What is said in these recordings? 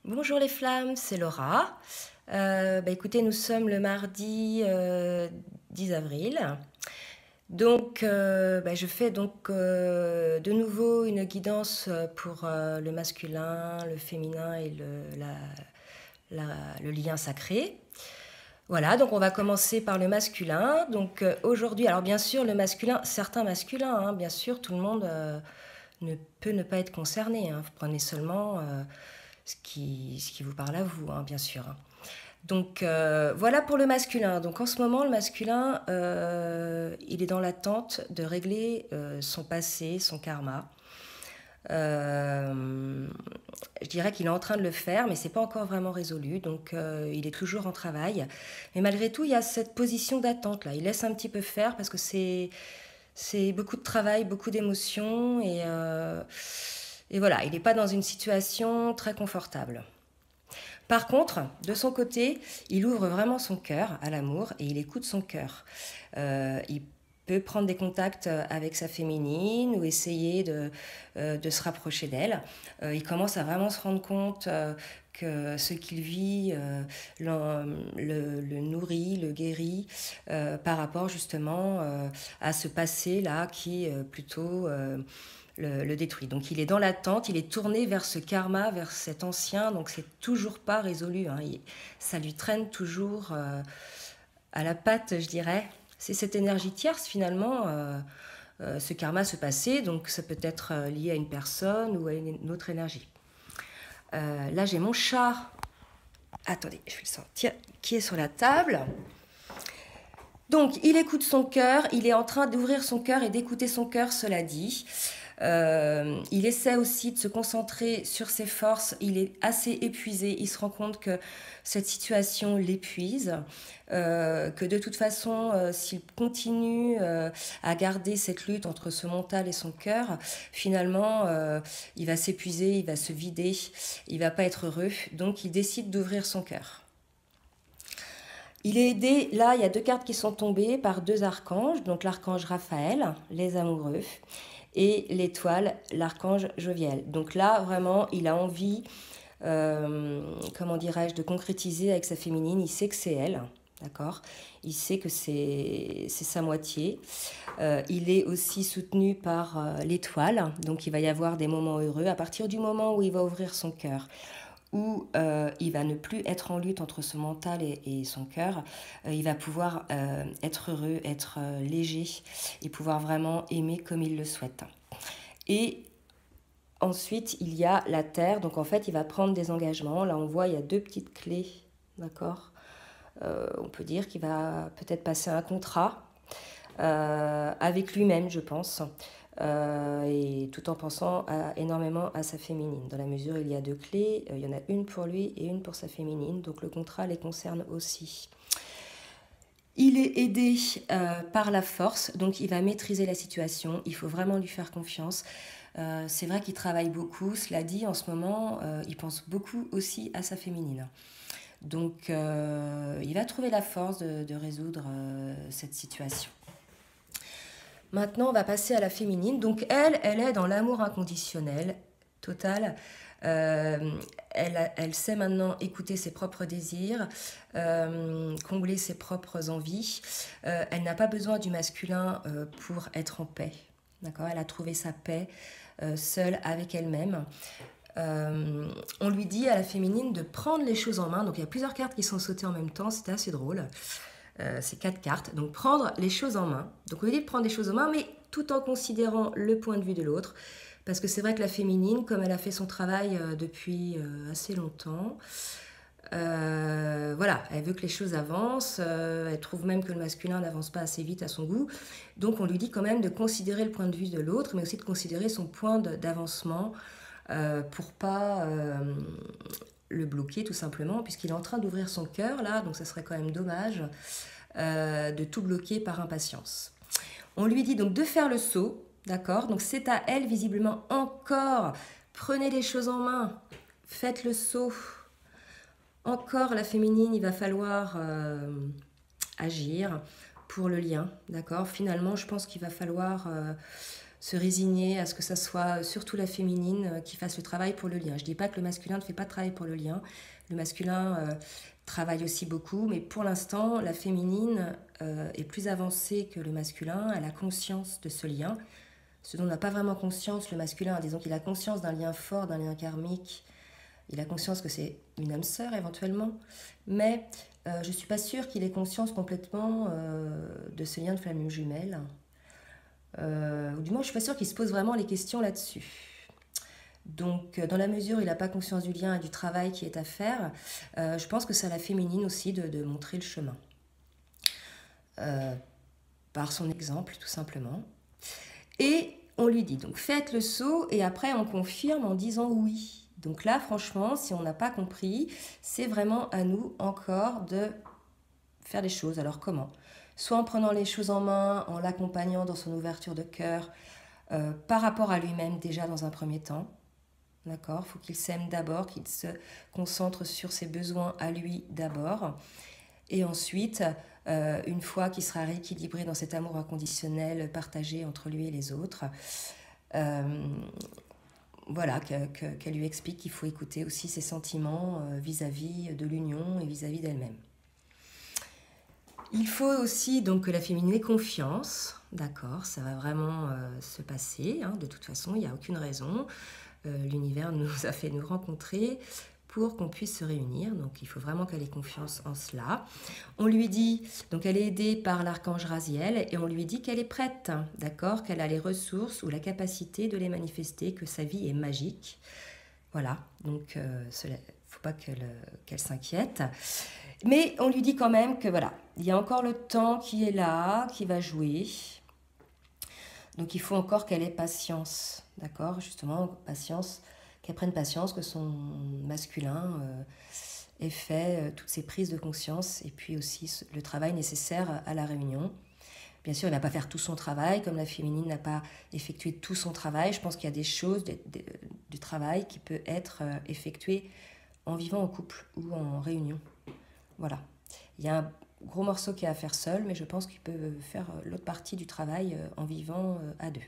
Bonjour les flammes, c'est Laura. Écoutez, nous sommes le mardi 10 avril. Donc, je fais de nouveau une guidance pour le masculin, le féminin et le lien sacré. Voilà, donc on va commencer par le masculin. Donc aujourd'hui, alors bien sûr, le masculin, certains masculins, hein, bien sûr, tout le monde ne peut ne pas être concerné, hein. Vous prenez seulement ce qui vous parle à vous, hein, bien sûr. Donc voilà pour le masculin. Donc en ce moment, le masculin, il est dans l'attente de régler son passé, son karma. Euh, je dirais qu'il est en train de le faire, mais c'est pas encore vraiment résolu. Donc il est toujours en travail. Mais malgré tout, il y a cette position d'attente là. Il laisse un petit peu faire parce que c'est beaucoup de travail, beaucoup d'émotions et voilà, il n'est pas dans une situation très confortable. Par contre, de son côté, il ouvre vraiment son cœur à l'amour et il écoute son cœur. Il peut prendre des contacts avec sa féminine ou essayer de se rapprocher d'elle. Il commence à vraiment se rendre compte que ce qu'il vit le nourrit, le guérit par rapport justement à ce passé-là qui plutôt le détruit. Donc il est dans l'attente, il est tourné vers ce karma, vers cet ancien, donc c'est toujours pas résolu, hein. Ça lui traîne toujours à la patte, je dirais. C'est cette énergie tierce finalement, ce karma, ce passé, donc ça peut être lié à une personne ou à une autre énergie. Là j'ai mon chat, attendez, je vais le sortir, qui est sur la table. Donc il écoute son cœur, il est en train d'ouvrir son cœur et d'écouter son cœur, cela dit. Il essaie aussi de se concentrer sur ses forces. Il est assez épuisé. Il se rend compte que cette situation l'épuise, que de toute façon, s'il continue à garder cette lutte entre ce mental et son cœur, finalement, il va s'épuiser, il va se vider, il va pas être heureux. Donc, il décide d'ouvrir son cœur. Il est aidé, là, il y a deux cartes qui sont tombées par deux archanges, donc l'archange Raphaël, les amoureux, et l'étoile, l'archange Joviel. Donc là, vraiment, il a envie, comment dirais-je, de concrétiser avec sa féminine. Il sait que c'est elle, d'accord. Il sait que c'est sa moitié. Il est aussi soutenu par l'étoile, donc il va y avoir des moments heureux. À partir du moment où il va ouvrir son cœur, où il va ne plus être en lutte entre son mental et son cœur, il va pouvoir être heureux, être léger et pouvoir vraiment aimer comme il le souhaite. Et ensuite, il y a la terre, donc en fait, il va prendre des engagements. Là, on voit, il y a deux petites clés, d'accord. On peut dire qu'il va peut-être passer un contrat avec lui-même, je pense. Et tout en pensant énormément à sa féminine. Dans la mesure où il y a deux clés, il y en a une pour lui et une pour sa féminine, donc le contrat les concerne aussi. Il est aidé par la force, donc il va maîtriser la situation, il faut vraiment lui faire confiance. C'est vrai qu'il travaille beaucoup, cela dit, en ce moment, il pense beaucoup aussi à sa féminine. Donc il va trouver la force de résoudre cette situation. Maintenant, on va passer à la féminine. Donc, elle est dans l'amour inconditionnel, total. Elle sait maintenant écouter ses propres désirs, combler ses propres envies. Elle n'a pas besoin du masculin pour être en paix. D'accord. Elle a trouvé sa paix seule avec elle-même. On lui dit à la féminine de prendre les choses en main. Donc, il y a plusieurs cartes qui sont sautées en même temps. C'était assez drôle. C'est quatre cartes. Donc prendre les choses en main. Donc on lui dit de prendre les choses en main, mais tout en considérant le point de vue de l'autre. Parce que c'est vrai que la féminine, comme elle a fait son travail depuis assez longtemps, voilà, elle veut que les choses avancent. Elle trouve même que le masculin n'avance pas assez vite à son goût. Donc on lui dit quand même de considérer le point de vue de l'autre, mais aussi de considérer son point d'avancement pour pas le bloquer tout simplement, puisqu'il est en train d'ouvrir son cœur là, donc ça serait quand même dommage de tout bloquer par impatience. On lui dit donc de faire le saut, d'accord. Donc c'est à elle visiblement encore, prenez les choses en main, faites le saut. Encore la féminine, il va falloir agir pour le lien, d'accord. Finalement, je pense qu'il va falloir se résigner à ce que ça soit surtout la féminine qui fasse le travail pour le lien. Je ne dis pas que le masculin ne fait pas de travail pour le lien. Le masculin travaille aussi beaucoup, mais pour l'instant, la féminine est plus avancée que le masculin. Elle a conscience de ce lien. Ce dont n'a pas vraiment conscience le masculin, disons qu'il a conscience d'un lien fort, d'un lien karmique. Il a conscience que c'est une âme sœur éventuellement, mais je ne suis pas sûre qu'il ait conscience complètement de ce lien de flamme jumelle. Ou du moins, je ne suis pas sûre qu'il se pose vraiment les questions là-dessus. Donc, dans la mesure où il n'a pas conscience du lien et du travail qui est à faire, je pense que c'est à la féminine aussi de montrer le chemin. Par son exemple, tout simplement. Et on lui dit, donc faites le saut, et après on confirme en disant oui. Donc là, franchement, si on n'a pas compris, c'est vraiment à nous encore de faire des choses. Alors comment? Soit en prenant les choses en main, en l'accompagnant dans son ouverture de cœur, par rapport à lui-même déjà dans un premier temps. D'accord? Il faut qu'il s'aime d'abord, qu'il se concentre sur ses besoins à lui d'abord. Et ensuite, une fois qu'il sera rééquilibré dans cet amour inconditionnel partagé entre lui et les autres, voilà, qu'elle lui explique qu'il faut écouter aussi ses sentiments vis-à-vis de l'union et vis-à-vis d'elle-même. Il faut aussi donc que la féminine ait confiance, d'accord, ça va vraiment se passer, hein, de toute façon, il n'y a aucune raison. L'univers nous a fait nous rencontrer pour qu'on puisse se réunir, donc il faut vraiment qu'elle ait confiance en cela. On lui dit, donc elle est aidée par l'archange Raziel, et on lui dit qu'elle est prête, d'accord, qu'elle a les ressources ou la capacité de les manifester, que sa vie est magique. Voilà, donc il ne faut pas qu'elle s'inquiète. Mais on lui dit quand même que voilà, il y a encore le temps qui est là, qui va jouer. Donc il faut encore qu'elle ait patience, d'accord, justement, patience, qu'elle prenne patience, que son masculin ait fait toutes ces prises de conscience et puis aussi le travail nécessaire à la réunion. Bien sûr, il ne va pas faire tout son travail, comme la féminine n'a pas effectué tout son travail. Je pense qu'il y a des choses du travail qui peut être effectué en vivant en couple ou en réunion. Voilà. Il y a un gros morceau qui est à faire seul, mais je pense qu'il peut faire l'autre partie du travail en vivant à deux.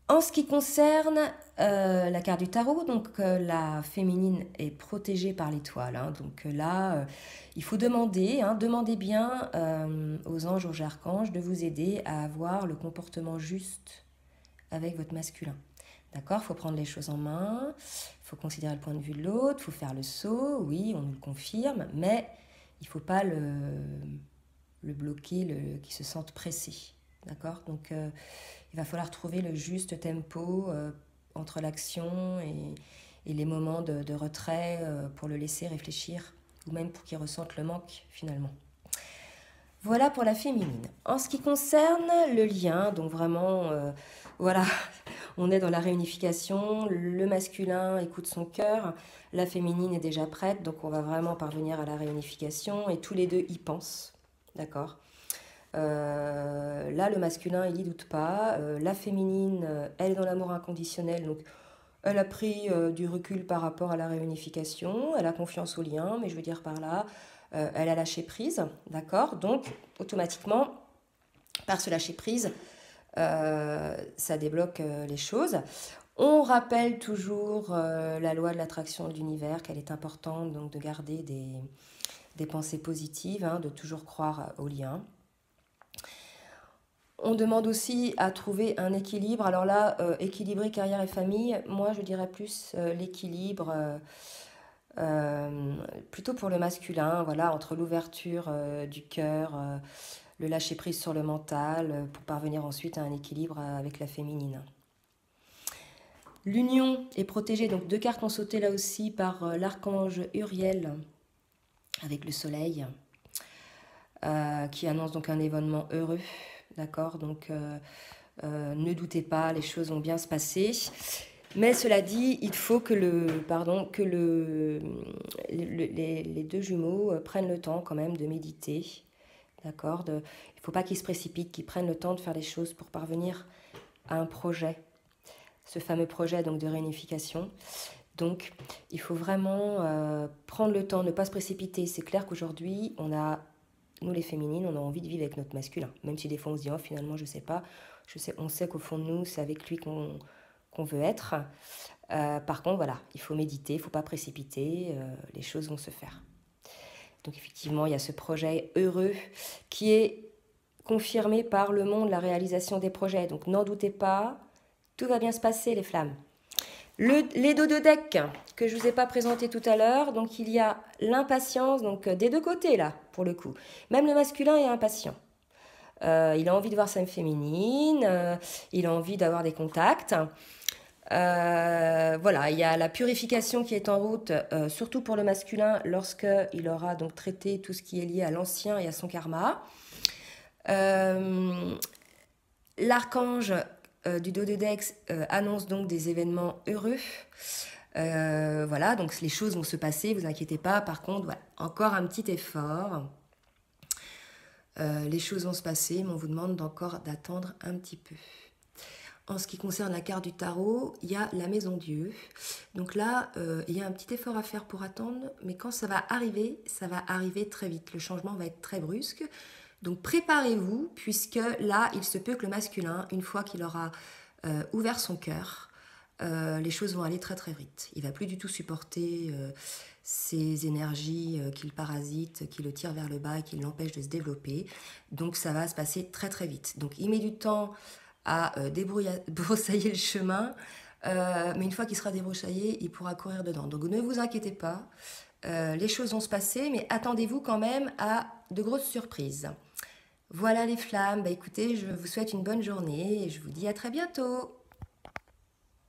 En ce qui concerne la carte du tarot, donc la féminine est protégée par l'étoile. Hein, donc là, il faut demander, demandez bien aux anges, aux archanges de vous aider à avoir le comportement juste avec votre masculin. D'accord? Il faut prendre les choses en main, il faut considérer le point de vue de l'autre, il faut faire le saut, oui, on nous le confirme, mais il ne faut pas le bloquer, qu'il se sente pressé. D'accord? Donc, il va falloir trouver le juste tempo entre l'action et les moments de retrait pour le laisser réfléchir, ou même pour qu'il ressente le manque finalement. Voilà pour la féminine. En ce qui concerne le lien, donc vraiment, voilà, on est dans la réunification, le masculin écoute son cœur, la féminine est déjà prête, donc on va vraiment parvenir à la réunification et tous les deux y pensent, d'accord. Là, le masculin, il n'y doute pas, la féminine, elle est dans l'amour inconditionnel, donc elle a pris du recul par rapport à la réunification, elle a confiance au lien, mais je veux dire par là, elle a lâché prise, d'accord? Donc, automatiquement, par ce lâcher prise, ça débloque les choses. On rappelle toujours la loi de l'attraction de l'univers, qu'elle est importante, donc de garder des pensées positives, de toujours croire au lien. On demande aussi à trouver un équilibre. Alors là, équilibrer carrière et famille, moi je dirais plus l'équilibre plutôt pour le masculin, voilà, entre l'ouverture du cœur, le lâcher prise sur le mental, pour parvenir ensuite à un équilibre avec la féminine. L'union est protégée, donc 2 cartes ont sauté là aussi par l'archange Uriel avec le soleil, qui annonce donc un événement heureux. D'accord, donc ne doutez pas, les choses vont bien se passer. Mais cela dit, il faut que les deux jumeaux prennent le temps quand même de méditer. D'accord, il ne faut pas qu'ils se précipitent, qu'ils prennent le temps de faire les choses pour parvenir à un projet. Ce fameux projet donc de réunification. Donc, il faut vraiment prendre le temps, ne pas se précipiter. C'est clair qu'aujourd'hui, on a nous les féminines, on a envie de vivre avec notre masculin. Même si des fois on se dit, oh finalement je sais pas, on sait qu'au fond de nous, c'est avec lui qu'on veut être. Par contre, voilà, il faut méditer, il ne faut pas précipiter, les choses vont se faire. Donc effectivement, il y a ce projet heureux qui est confirmé par le monde, la réalisation des projets. Donc n'en doutez pas, tout va bien se passer les flammes. Les dododecks que je ne vous ai pas présenté tout à l'heure, donc il y a l'impatience, donc des deux côtés là, pour le coup. Même le masculin est impatient. Il a envie de voir sa féminine, il a envie d'avoir des contacts. Voilà, il y a la purification qui est en route, surtout pour le masculin, lorsqu'il aura donc traité tout ce qui est lié à l'ancien et à son karma. L'archange du Dododex annonce donc des événements heureux. Voilà, donc les choses vont se passer, vous inquiétez pas. Par contre, voilà, encore un petit effort. Les choses vont se passer, mais on vous demande encore d'attendre un petit peu. En ce qui concerne la carte du tarot, il y a la maison Dieu. Donc là, il y a un petit effort à faire pour attendre, mais quand ça va arriver très vite. Le changement va être très brusque. Donc préparez-vous, puisque là, il se peut que le masculin, une fois qu'il aura ouvert son cœur, les choses vont aller très très vite. Il ne va plus du tout supporter ces énergies qui le parasitent, qui le tirent vers le bas et qui l'empêchent de se développer. Donc ça va se passer très très vite. Donc il met du temps à débroussailler le chemin, mais une fois qu'il sera débroussaillé, il pourra courir dedans. Donc ne vous inquiétez pas, les choses vont se passer, mais attendez-vous quand même à de grosses surprises. Voilà les flammes, écoutez, je vous souhaite une bonne journée et je vous dis à très bientôt.